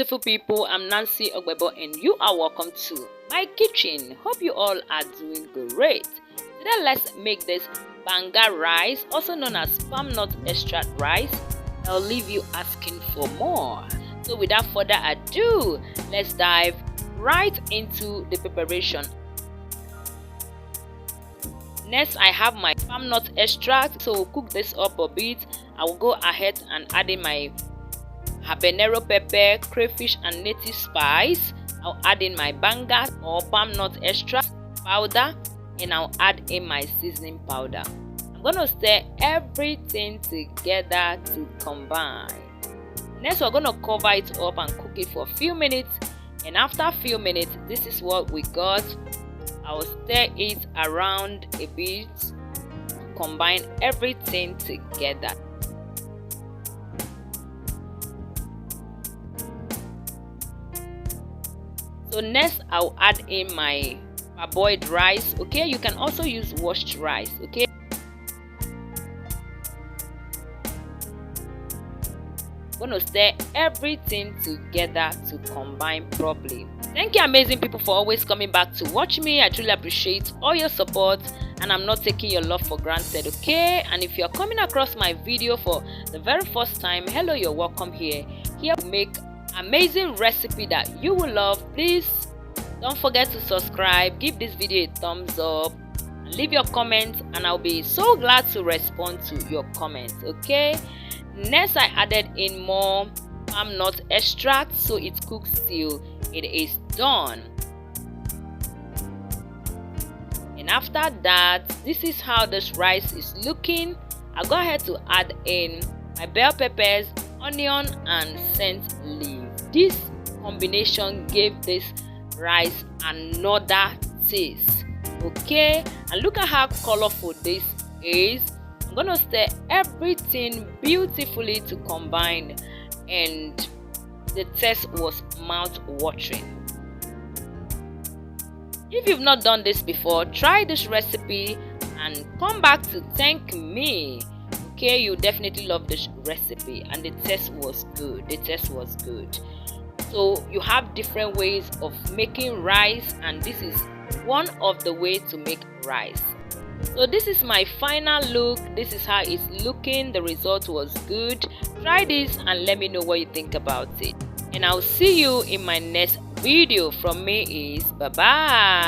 beautiful people, I'm Nancy Ogbebo and you are welcome to my kitchen. Hope you all are doing great. Today let's make this Banga rice, also known as palm nut extract rice. I'll leave you asking for more. So without further ado, let's dive right into the preparation. Next, I have my palm nut extract, so we'll cook this up a bit. I will go ahead and add in my habanero pepper, crayfish and native spice. I'll add in my banga or palm nut extract powder, and I'll add in my seasoning powder. I'm gonna stir everything together to combine. Next, we're gonna cover it up and cook it for a few minutes, and after a few minutes, this is what we got. I'll stir it around a bit to combine everything together. So next, I'll add in my parboiled rice. Okay, you can also use washed rice. Okay, I'm gonna stir everything together to combine properly. Thank you, amazing people, for always coming back to watch me. I truly appreciate all your support, and I'm not taking your love for granted. Okay, and if you're coming across my video for the very first time, hello, you're welcome here. Here we make amazing recipe that you will love. Please don't forget to subscribe, give this video a thumbs up, and leave your comments, and I'll be so glad to respond to your comments. Okay, next, I added in more palm nut extract, so it cooks till it is done. And after that, this is how this rice is looking. I'll go ahead to add in my bell peppers, onion and scent leaf. This combination gave this rice another taste. Okay, and look at how colorful this is. I'm gonna stir everything beautifully to combine, and the taste was mouth-watering. If you've not done this before, try this recipe and come back to thank me. Okay, you definitely love this recipe, and the taste was good. The taste was good. So you have different ways of making rice, and this is one of the ways to make rice. So this is my final look. This is how it's looking. The result was good. Try this and let me know what you think about it, and I'll see you in my next video. From me is bye bye.